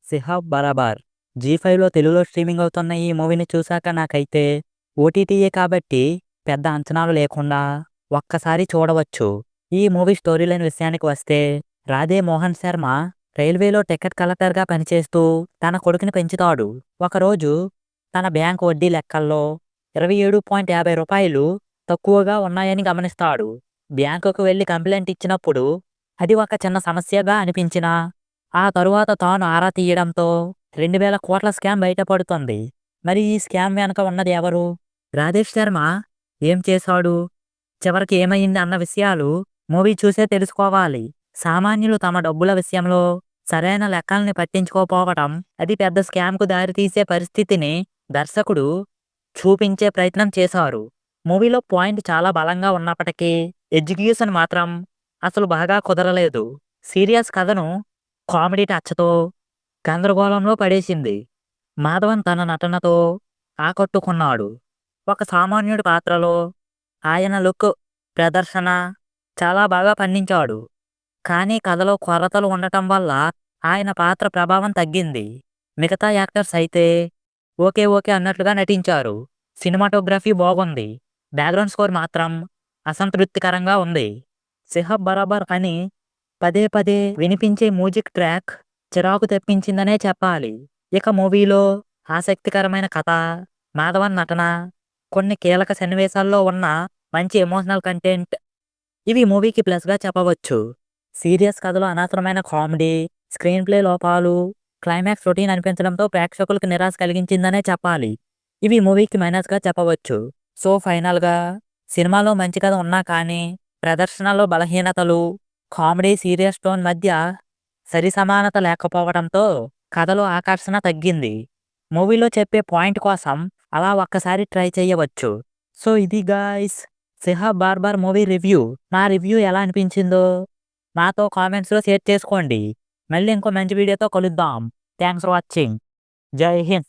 'సిహాబ్ బరాబర్' జీ5లో తెలుగులో స్ట్రీమింగ్ అవుతున్న ఈ మూవీని చూశాక నాకైతే ఓటీటీయే కాబట్టి పెద్ద అంచనాలు లేకుండా ఒక్కసారి చూడవచ్చు. ఈ మూవీ స్టోరీ లైన్ విషయానికి వస్తే రాధే మోహన్ శర్మ రైల్వేలో టికెట్ కలెక్టర్‌గా పనిచేస్తూ తన కొడుకుని పెంచుతాడు. ఒకరోజు తన బ్యాంక్ వడ్డీ లెక్కల్లో రూ. 27.50 తక్కువగా ఉన్నాయని గమనిస్తాడు. బ్యాంకుకు వెళ్లి కంప్లెయింట్ ఇచ్చినప్పుడు అది ఒక చిన్న సమస్యగా అనిపించినా ఆ తరువాత తాను ఆరా తీయడంతో 2,000 కోట్ల స్కామ్ బయటపడుతుంది. మరి ఈ స్కామ్ వెనక ఉన్నది ఎవరు? రాధేష్ శర్మ ఏం చేశాడు? చివరికి ఏమైంది అన్న విషయాలు మూవీ చూసే తెలుసుకోవాలి. సామాన్యులు తమ డబ్బుల విషయంలో సరైన లెక్కల్ని పట్టించుకోకపోవటం, అది పెద్ద స్కామ్‌కు దారితీసే పరిస్థితిని దర్శకుడు చూపించే ప్రయత్నం చేశారు. మూవీలో పాయింట్ చాలా బలంగా ఉన్నప్పటికీ ఎగ్జిక్యూషన్ మాత్రం అసలు బాగా కుదరలేదు. సీరియస్ కథను కామెడీ టచ్‌తో గందరగోళంలో పడేసింది. మాధవన్ తన నటనతో ఆకట్టుకున్నాడు. ఒక సామాన్యుడి పాత్రలో ఆయన లుక్, ప్రదర్శన చాలా బాగా పండించాడు. కానీ కథలో కొరతలు ఉండటం వల్ల ఆయన పాత్ర ప్రభావం తగ్గింది. మిగతా యాక్టర్స్ అయితే ఓకే ఓకే అన్నట్లుగా నటించారు. సినిమాటోగ్రఫీ బాగుంది. బ్యాక్గ్రౌండ్ స్కోర్ మాత్రం అసంతృప్తికరంగా ఉంది. 'సిహాబ్ బరాబర్' అని పదే పదే వినిపించే మ్యూజిక్ ట్రాక్ చిరాకు తెప్పించిందనే చెప్పాలి. ఇక మూవీలో ఆసక్తికరమైన కథ, మాధవన్ నటన, కొన్ని కీలక సన్నివేశాల్లో ఉన్న మంచి ఎమోషనల్ కంటెంట్ ఇవి మూవీకి ప్లస్‌గా చెప్పవచ్చు. సీరియస్ కథలో అనవసరమైన కామెడీ, స్క్రీన్ ప్లే లోపాలు, క్లైమాక్స్ రొటీన్ అనిపించడంతో ప్రేక్షకులకు నిరాశ కలిగించిందనే చెప్పాలి. ఇవి మూవీకి మైనస్‌గా చెప్పవచ్చు. సో ఫైనల్‌గా సినిమాలో మంచి కథ ఉన్నా కానీ ప్రదర్శనలో బలహీనతలు, కామెడీ, సీరియస్ టోన్ మధ్య సరిసమానత లేకపోవడంతో కథలో ఆకర్షణ తగ్గింది. మూవీలో చెప్పే పాయింట్ కోసం అలా ఒక్కసారి ట్రై చేయవచ్చు. సో ఇది గాయ్స్ 'సిహాబ్ బార్బర్' మూవీ రివ్యూ. నా రివ్యూ ఎలా అనిపించిందో నాతో కామెంట్స్‌లో షేర్ చేసుకోండి. మళ్ళీ ఇంకో మంచి వీడియోతో కలుద్దాం. Thanks for watching. జై హింద్.